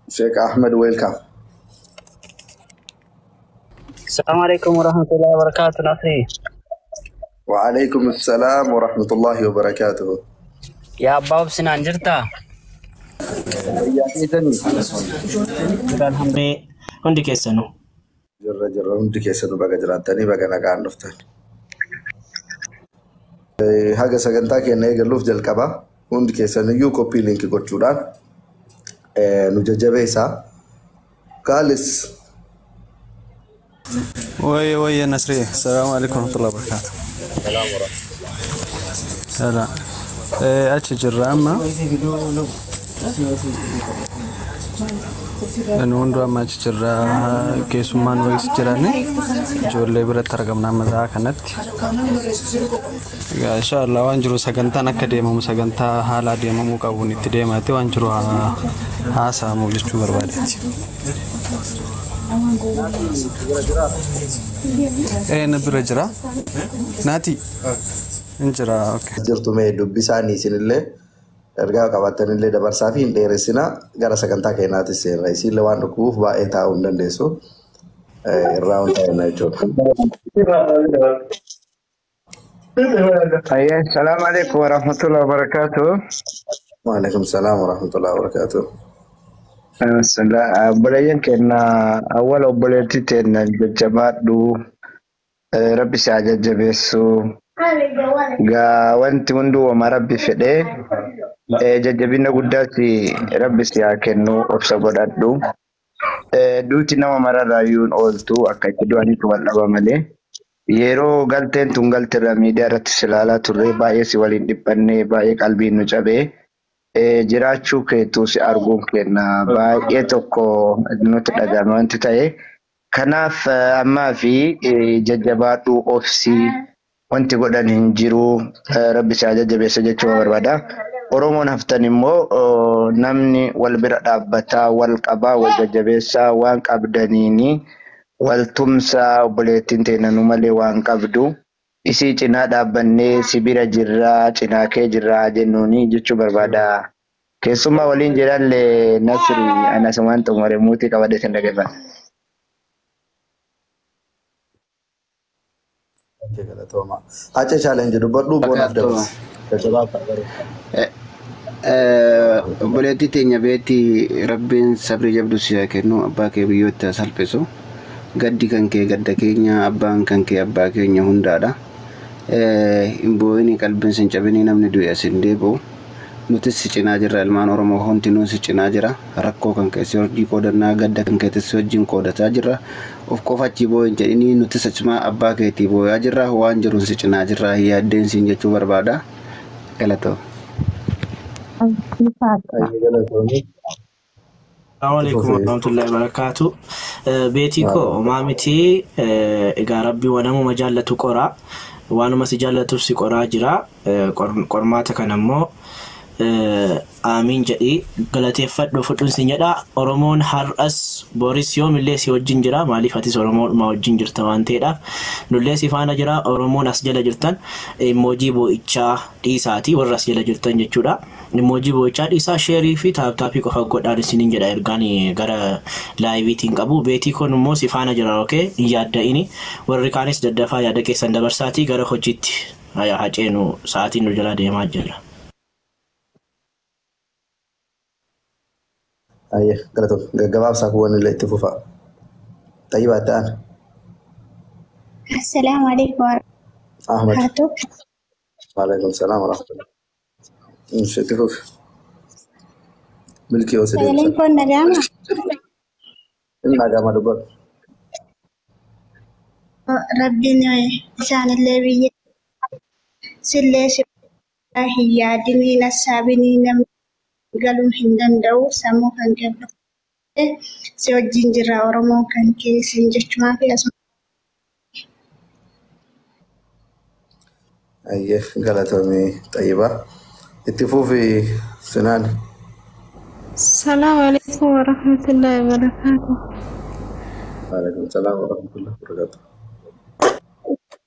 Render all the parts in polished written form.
Sheikh Ahmed, welcome. السلام عليكم ورحمة الله وبركاته نصري. وعليكم السلام ورحمة الله وبركاته. يا باب سنان جرتا. يا إذن الحمد لله. هندي كيسانو. جرى hundi keessanu baga jiraatanii baga nagaan dhuftan. Haga sagantaa keenya eegaluuf jalqaba hundi keessaniyyuu koppii liinkii gochuudhaan nu jajjabeessaa. Kaalis وي نسري السلام عليكم ورحمة الله وبركاته. السلام ورحمة هلا أتشجر أما نوندو أما أتشجر كيسمان ويس جراني جولي برا ترجمنا مذاك نت إن شاء الله وانجرو سجنتا نكديم هم سجنتا حالا ديم هم كابوني تديم أتي وانجرو ها سامو جشوا بربادتي نبرة جرا ناتي انجرا اوكي jirtu mee dubbisaanii isinillee ergaa qabatanillee dabarsaa fi hin dheeressinaa gara sagantaa keenyaatti seenna. Isinillee waan dhukkubuuf baay'ee taa'uu hin dandeessu. Irraa hundaa'e jechuudha. السلام عليكم ورحمة الله وبركاته. وعليكم السلام ورحمة الله وبركاته. بلين كنا أول بلتي تنا الجماعة دو ربي ساجد جبسو جا وانت مندو وما ربي فده ججبنا قداسي ربي سياكنو أفسبودات دو دوتي نما مرة رايون أولتو أكيدو أني توالله مالي yeroo galteen tun galteerra miidiyaa irratti silaalaa turre baay'ee si waliin dhiphanne baay'ee qalbiin nu cabe jiraachuu keetu si arguun kenna baay'ee tokko nuti dhagahame wanti ta'e kanaaf ammaa fi jajjabaadhuu ofsii wanti godhan hin jiru rabbi isaa jajjabeessa jechuu barbaada. Oromoon haftan immoo namni wal bira dhaabbataa wal qabaa wal jajjabeessaa waan qabdaniini waltumsa obboleettiin teenanu malee waan qabdu isii cinaa dhaabbannee sibira jirraa cinaa kee jirraa jennuuni jechuu barbaada. Keessumaa waliin jirallee Nasri anas waan xumure muutii qabadee sin dhageeffata. Hace challenge dubbadhu boonaaf dabas. Obboleettii teenya beetti rabbiin sabri jabdu siyaa kennu abbaa kee biyyoota salphisu. Gaddi kan kee gadda keenya abbaan kan kee abbaa keenya hundaadha. Imbooni qalbiin sin cabini namni du'e asin deebi'u. Nuti si cinaa jirra ilmaan Oromoo hundinuu si cinaa jira. Rakkoo kan keessi hojii qoodannaa gadda kan keessi wajjin qoodataa jirra. Of qofachi boo'in jedhini nuti sachumaa abbaa keetii boo'aa jirra waan jiruun si cinaa jirra yaaddeen siin jechuu barbaada. Galatoo. Assalamualaikum warahmatullahi wabarakatuh. Beetiko maamiti egaa rabbi wanamu majallatu qora waanuma si jallatu si qoraa jira qormaata kanammoo aamin jedhi galateeffadhu fudhuun sin jedha. Oromoon har'as Boris yoomillee si wajjin jira maaliif atis Oromoo ma wajjin jirta waan ta'eedhaaf nullee si faana jira. Oromoon as jala jirtan emoojii boo'ichaa dhiisaati warra as jala jirtan jechuudha. Emoojii boo'ichaa dhiisaa sheerii fi taaptaappii qofa godhaan isiniin jedha ergaan gara laayiviitiin qabu. Beetii kun immoo si faana jira okee yaadda'ini warri kaanis daddafaa yaada keessan dabarsaatii gara hojiitti haceenu sa'aatiin nu jala deemaa jira. Aye, galatoo gaggabaaf saakuwwan illee itti fufa. Tayyibaa ta'an. Assalamu alaikum Ahmed. warahmatullahi Waalaikum salaam warahmatullahi. Itti fufi. Milkii osoo wabarakatuh. deemsa. Kalian nagama? Inni nagama dubbatu. Rabbiin isaanillee biyya sillee hiyyadinii nassaabinii namni galuu hin danda'u sammuu kan qabdu si wajjin jira Oromoo kan keessin jechumaa fi asuma. Ayyee galatoomii Tayyibaa. Itti fufi Sinaan. السلام عليكم ورحمة الله وبركاته. Waalaikum salaam warahmatullahi wabarakatuh.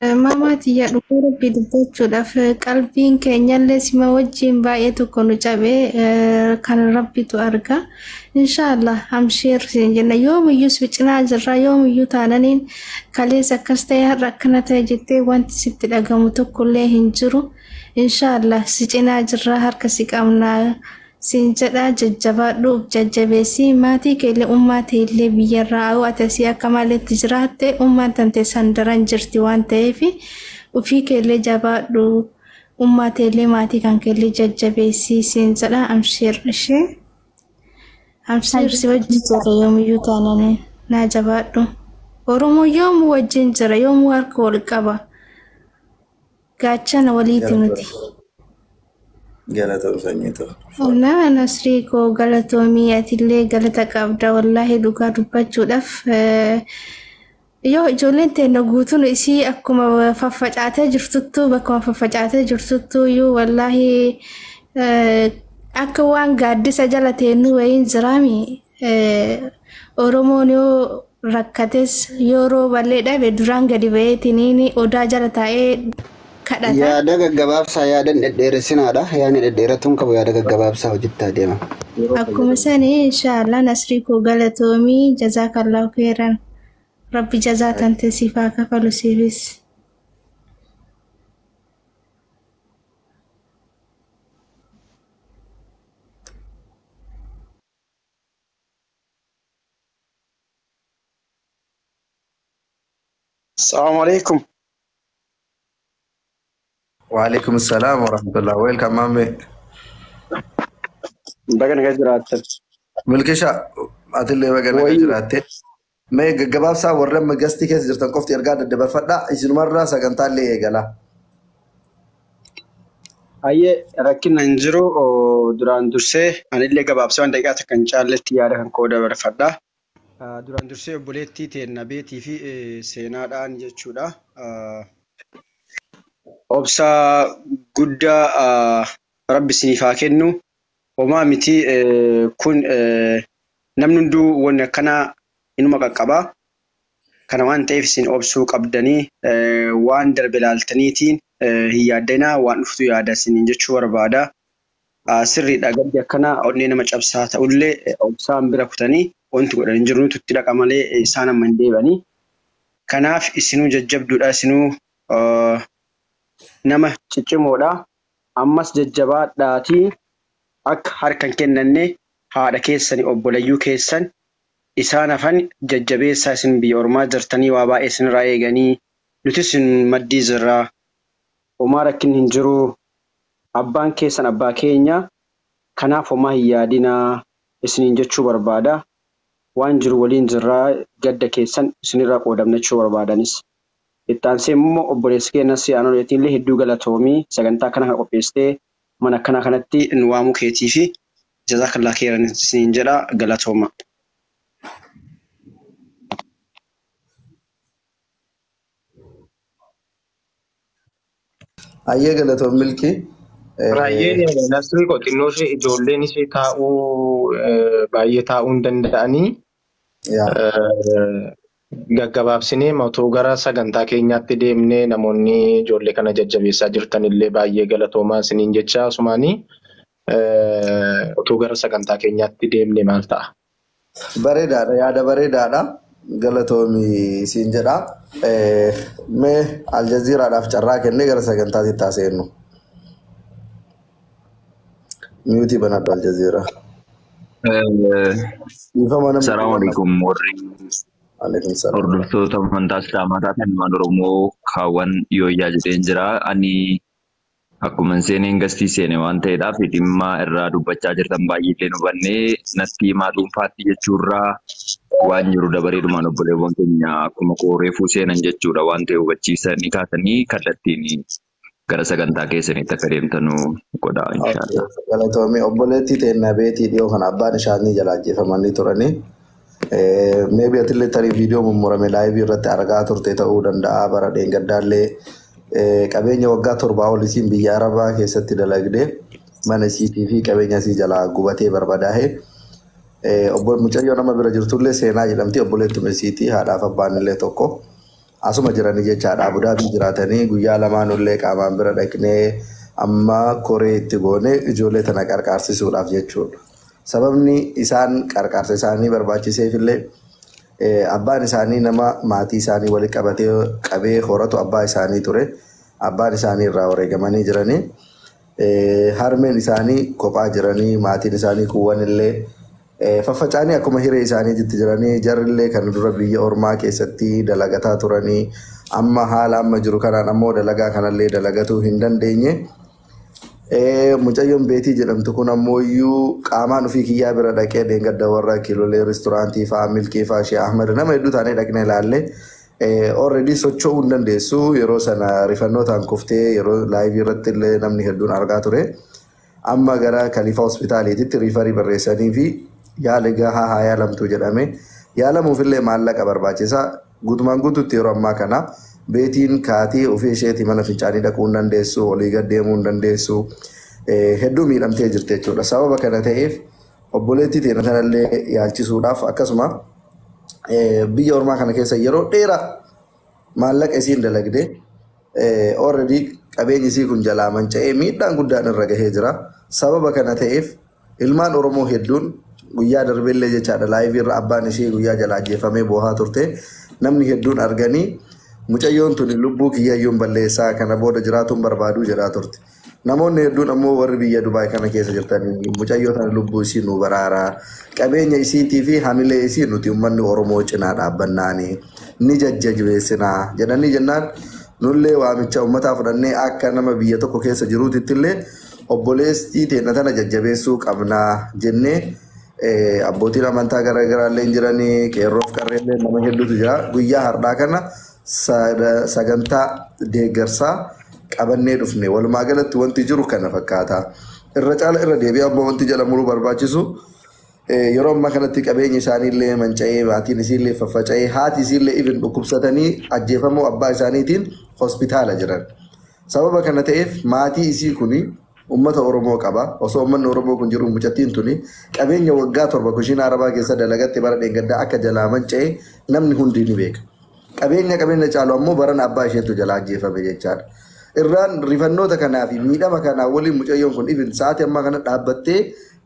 Maamaati yaa dhuguu rabbii dubbachuudhaaf qalbiin keenyallee sima wajjin baay'ee tokko nu cabee kan rabbitu arga. Inshaallah hamsheer siin jenna yoomiyyuu cinaa jirra yoomiyyuu taananiin kalees akkas ta'e har'a akkana ta'e jettee wanti sitti dhagamu tokkollee hin jiru. Inshaallah si cinaa jirra harka si qabnaa. Siin jedha jajjabaadhuuf jajjabeessi maatii keellee ummata illee biyyarraa hawwatasi akka maletti jiraatte ummaan tante sandaran jirti waan ta'eef ofii keellee jabaadhu ummata illee maatii kan keellee jajjabeessi siin jedha amsheer ishee amsheer si wajjin jira yoomiyyuu taananii naa jabaadhu Oromoo yoomuu wajjin jira yoomuu harka wal qaba gaachana waliiti nuti. Galatoom sanyito. Nama Nasriiko galatoomii atillee galata qabda wallahi dhugaa dubbachuudhaaf yoo ijoolleen teenya guutuun isii akkuma faffacaatee jirtuttu bakkuma faffacaatee jirtuttu yoo wallahi akka waan gaaddisa jala teenyu wayiin jiraami Oromoon yoo rakkates yeroo ballee dhabe duraan gadi ba'eetiniin odaa jala taa'ee kadhata. Yaada gaggabaabsaa yaadan dhedheeressinaadha. Yaani dhedheeratuun qabu yaada gaggabaabsaa hojjettaa deema. Akkuma sanii inshaallah Nasriiko galatoomii jazaakallahu khairan. Rabbi jazaa tante siifaa kafalu siifis. Assalamu alaikum. وعليكم السلام ورحمة الله. ويلكم مامي. Bagan gajraat. ملكشة أتلي بقنا جراتي. ما جباب سا ورم مجستي كيس جرتن كفتي أرجع الدبر فدا إيش مرة سكنتال لي جلا. Ayye rakkin hinjiru duraan dursee anillee gabaabsee waan daqiiqaa takkan caalletti yaada kan kooda barfadha. Duraan dursee obboleettii teenna beetii fi seenaadhaan jechuudha. Obsa guddaa rabbi isiniif haa kennu. Homaa miti kun namni hunduu wanni akkanaa inuma qaqqaba. Kana waan ta'eef isin obsuu qabdanii waan darbe ilaaltaniitiin hin yaaddanaa waan dhuftu yaada isiniin jechuu barbaada. Sirriidha gaddi akkana onnee nama cabsaa ta'ullee obsaan bira kutanii wanti godhan hin jiru nuti itti dhaqa malee isaan amma hin deebanii. Kanaaf isinuu jajjabduudha isinuu nama ciccimoodha. Ammas jajjabaadhaatii akka harkan kennanne haadha keessanii obboleeyyuu keessan isaan hafan jajjabeessaa isin biyya ormaa jirtanii waa baay'ee isinirraa eeganii nuti isin maddii jirraa homaa rakkin hin jiru abbaan keessan abbaa keenya kanaaf homaa hin yaadinaa isiniin jechuu barbaada waan jiru waliin jirraa gadda keessan isinirraa qoodamne jechuu barbaadanis ittaansee immoo obboleessi keenyas aanoletiinillee hedduu galatoomii sagantaa kana kan qopheessitee mana akkana kanatti nu waamuu keetii fi jazaakallah khairan isiniin jedha galatooma. Ayyee galatoom milki. Baay'ee nasri qoxinnoo ishee ijoolleen ishee taa'uu baay'ee taa'uu hin danda'anii gaggabaabsinee otoo gara sagantaa keenyaatti deemnee namoonni ijoollee kana jajjabeessaa jirtanillee baay'ee galatoomaa isiniin jecha asumaanii otoo gara sagantaa keenyaatti deemnee maal ta'a? Bareedaadha yaada bareedaadha galatoomi siin jedha. Mee Aljazeeraadhaaf carraa kennee gara sagantaatti taaseennu. Miyuutii banadhu Aljazeera. Assalamu alaikum warri hordoftoota amantaa Islaamaa taatan ilmaan Oromoo kaawwan yooyyaa jedheen jira. Ani akkuma seeneen gastii seene waan ta'eedhaaf dhimma irraa dubbachaa jirtan baay'ee hubannee natti himaa dhuunfaatti jechuurraa waan jiru dabareedumaan obboleewwan keenya akkuma reefuu seenan jechuudha waan ta'e hubachiisanii kaasanii kallattiin gara sagantaa keessanitti akka deemtanu godha inshaallah. Galatoomii obboleettii teenna beetii dhiyoo kana abbaan isaanii jalaa ajjeefamanii turanii. Maybe atillee tarii viidiyoo mummurame laayivii irratti argaa turte ta'uu danda'a bara dheengaddaallee qabeenya waggaa 7 ol isiin biyya Arabaa keessatti dalagdee mana isiitii fi qabeenya isii jalaa gubatee barbadaa'e. Mucayyoo nama bira jirtullee seenaa jedhamti obboleettuma isiitii haadhaaf abbaan illee tokko. asuma jiranii jechaadha. Abu Dhaabii jiraatanii guyyaa lamaan illee qaamaan bira dhaqnee amma koree itti goone ijoollee tana qarqaarsisuudhaaf jechuudha. Sababni isaan qarqaarsa isaanii barbaachiseef illee abbaan isaanii nama maatii isaanii walitti qabee horatu abbaa isaanii ture. Abbaan isaanii irraa wareegamanii jiranii. Harmeen isaanii kophaa jiranii, maatiin isaanii kuuwwan illee faffaca'anii akkuma hiree isaaniitti jiranii, jarrillee kan dura biyya ormaa keessatti dalagataa turanii, amma haala amma jiru kanaan ammoo dalagaa kanallee dalagatuu hin dandeenye. Mucayyoon Beetii jedhamtu kun ammoo iyyuu qaamaan ofii kiyyaa bira dhaqee deengadda warra kiilolee reesturaantii fa'aa milkii fa'aa Shee Ahmed nama hedduu taanee dhaqnee ilaalle. Already socho'uu hin dandeessu yeroo sana rifannootaan kuftee yeroo laayivii irratti illee namni hedduun argaa ture. Amma gara Kalifa hospitaaliititti riifarii barreessanii fi yaala gahaa haa yaalamtu jedhame. Yaalamuuf illee maallaqa barbaachisa. Guutumaan guutuutti yeroo ammaa kana Beetiin kaatii ofii isheetii mana fincaanii dhaquu hin dandeessu, olii gad deemuu hin dandeessu. Hedduu miidhamtee jirti jechuudha. Sababa kana ta'eef obboleettii teenya kanallee yaalchisuudhaaf akkasuma biyya ormaa kana keessa yeroo dheeraa maallaqa isiin dalagde already qabeenyi isii kun jalaa manca'ee miidhaan guddaan irra gahee jira. Sababa kana ta'eef ilmaan Oromoo hedduun guyyaa darbeellee jechaadha laayivii irra abbaan ishee guyyaa jalaa ajjeefamee boohaa turte. Namni hedduun arganii mucayyoon tuni lubbuu kiyyayyuun balleessaa kana booda jiraatuun barbaaduu jedhaa turte. Namoonni hedduun ammoo warri biyya Dubaay kana keessa jirtanii mucayyoo tana lubbuu isii nu baraaraa. Qabeenya isiitii fi hamilee isii nuti uummanni Oromoo cinaa dhaabbannaanii ni jajjabeessinaa jedhanii jennaan nullee waamicha uummataa fudhannee akka nama biyya tokko keessa jiruutitti illee obboleettii teenya tana jajjabeessuu qabnaa jennee abbootiin amantaa garaagaraa illee jiranii qeerroof qarreellee nama hedduutu jira. Guyyaa har'aa kana sagantaa deeggarsaa qabannee dhufne walumaa galatti wanti jiru kana fakkaata. Irra caala irra deebi'ee ammoo wanti jala muruu barbaachisu yeroo ammaa kanatti qabeenyi isaaniillee manca'ee maatiin isiillee faffaca'ee haati isiillee even dhukkubsatanii ajjeefamuu abbaa isaaniitiin hospitaala jiran. Sababa kana ta'eef maatii isii kuni ummata Oromoo qaba. Osoo uummanni Oromoo kun jiru mucattiin tuni qabeenya waggaa 7 kushiina Arabaa keessa dalagatte bara dheengaddaa akka jalaa manca'ee namni hundi ni beeka. Qabeenya caalu ammoo baran abbaa isheetu jalaa ajjeefame jechaadha. Irraan rifannoota kanaa fi miidhama kanaa waliin mucayyoon kun even sa'aatii ammaa kana dhaabbattee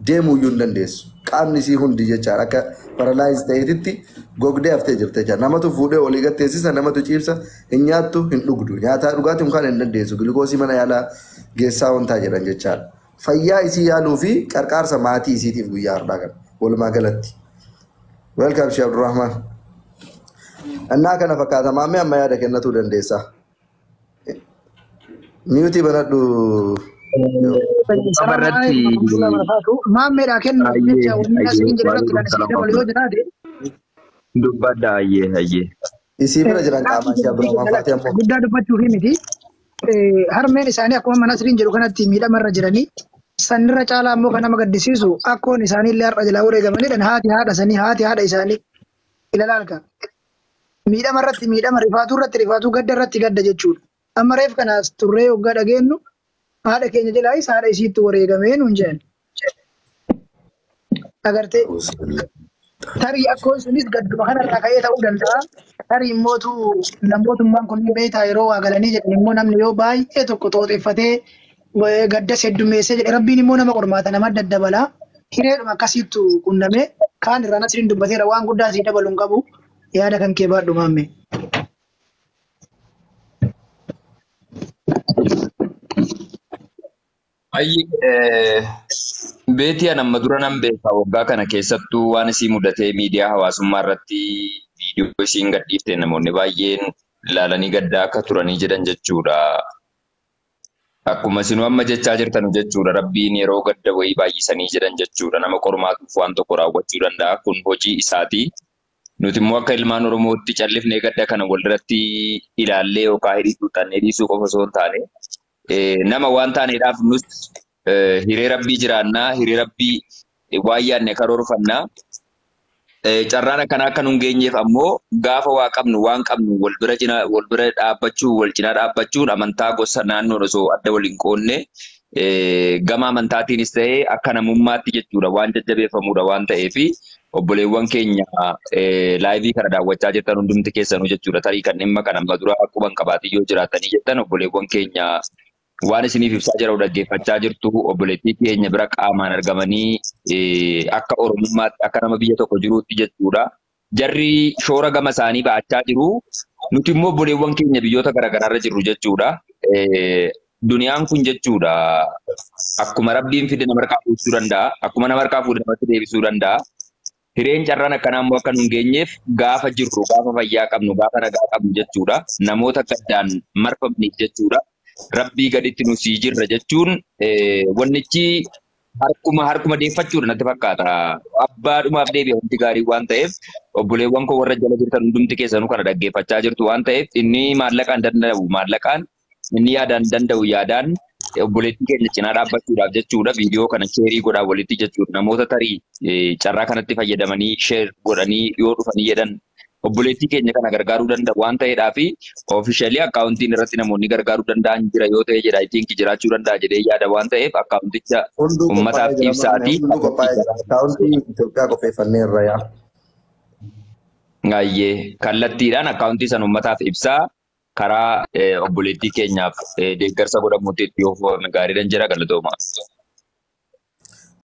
deemuu iyyuu hin dandeessu. Qaamni isii hundi jechaadha akka paralaayiz ta'eetitti gogdee haftee jirti jechaadha. Namatu fuudhee olii gatteessisa, namatu ciibsa, hin nyaattu, hin dhugdu. Nyaataa dhugaatii mukaan hin dandeessu. Gilgoosii mana yaalaa geessaa wantaa jedhan jechaadha. Fayyaa isii yaaluu fi qarqaarsa maatii isiitiif guyyaa har'aa kana walumaa galatti. Welcome Shee Abdurrahman. Annaa kana fakkaata maammee amma yaada kennatuu dandeessa. Miyuutii banadhu. Maammeedhaa kennu jecha wanni asiin jedhamatti kan isin dabalu yoo jiraate. Dubbadda hayyee. Isii bira jiran qaamaa Shee Abdurrahman Faatee ammoo. Guddaa dubbachuuf miti. Harmeen isaanii akkuma mana asiriin jedhu kanatti miidhamarra jiranii. Sanirra caalaa ammoo kan nama gaddisiisu akkoon isaaniillee har'a jalaa wareegamanidhaan haati haadha isaanii ilaalka. Miidhama irratti miidhama, rifaatuu irratti rifaatuu, gadda irratti gadda jechuudha. Amma reef kanaas turree hoggaa dhageenyu haadha keenya jalaayis haadha isiitti wareegamee nuun jedhan. Agartee tarii akkoon sunis gadduma kanarraa ka'ee ta'uu danda'a. Tarii immootu namootummaan kun beektaa yeroo waa galanii jedhan immoo namni yoo baay'ee tokko xooxeffatee gaddas heddummeessee jedhe rabbiin immoo nama qormaata nama daddabalaa. Hireedhuma akkasiittu qunnamee kaan irraan asiriin dubbateera waan guddaa asii dabaluun qabu. Yaada kan kee baadhu maamme. Beetii amma dura nan beekaa waggaa kana keessattuu waan isii mudatee miidiyaa hawaasummaa irratti viidiyoo isiin gadhiifte namoonni baay'een ilaalanii gaddaa akka turanii jedhan jechuudha. Akkuma isinuu amma jechaa jirtan jechuudha. Rabbiin yeroo gadda wayii baay'isanii jedhan jechuudha. Nama qormaatuuf waan tokko raawwachuu danda'a. Kun hojii isaati. Nuti immoo akka ilmaan Oromootti callifnee gadda kana walirratti ilaallee yookaan hidhiituudhaan dhiisuu qofa osoo hin taane nama waan taaneedhaaf nus hiree rabbii jiraannaa, hiree rabbii waan yaadne karoorfannaa. Carraan akkanaa akka nun geenyeef ammoo gaafa waa qabnu waan qabnu wal bira dhaabbachuu, wal cinaa dhaabbachuun amantaa gosa naannoon osoo adda waliin qoonne gama amantaatiinis ta'ee akka namummaatti jechuudha waan jajjabeeffamudha waan ta'eef obboleewwan keenya laayivii kana daawwachaa jirtan hundumti keessanuu jechuudha. Tarii kan dhimma kana amma dura akkuma qabaatanii yoo jiraatanii jettan obboleewwan keenya waan isiniif ibsaa jiru dhaggeeffachaa jirtu. Obboleettii keenya bira qaamaan argamanii akka Oromummaatti akka nama biyya tokko jiruutti jechuudha. Jarri shoora gama isaanii ba'achaa jiru. Nuti immoo obboleewwan keenya biyyoota garaagaraarra jirru jechuudha. Duniyaan kun jechuudha akkuma rabbiin fide nama harkaa fuudhuu danda'a. Akkuma nama harkaa fuudhe namatti deebisuu danda'a. Hireen carraan akkanaa immoo akka nu hin geenyeef gaafa jirru, gaafa fayyaa qabnu, gaafa nagaa qabnu jechuudha. Namoota gaddaan marfamniif jechuudha. Rabbii gaditti nu sii jirra jechuun wannichi harkuma deeffachuudha natti fakkaata. Abbaadhumaaf deebi'a wanti gaarii waan ta'eef obboleewwan koo warra jala jirtan hundumti keessanuu kana dhaggeeffachaa jirtu waan ta'eef inni maallaqaan danda'u maallaqaan inni yaadaan danda'u yaadaan obboleettii keenya cinaa dhaabbachuudhaaf jechuudha. Viidiyoo kana sheerii godhaa walitti jechuudha. Namoota tarii carraa kanatti fayyadamanii sheer godhanii yoo dhufanii jedhan obboleettii keenya kana gargaaruu danda'u waan ta'eedhaa fi oofishaalii akkaawuntiin irratti namoonni gargaaruu danda'an jira yoo ta'e jedha ittiin jiraachuu danda'a jedhee yaada waan ta'eef akkaawunticha uummataaf ibsaatii. Akkaawuntii Itoophiyaa qopheeffanneerra yaa. Gaayyee kallattiidhaan akkaawuntii san uummataaf ibsaa karaa obboleettii keenyaaf deeggarsa godhamuutti itti oofame gaariidhaan jira galatooma.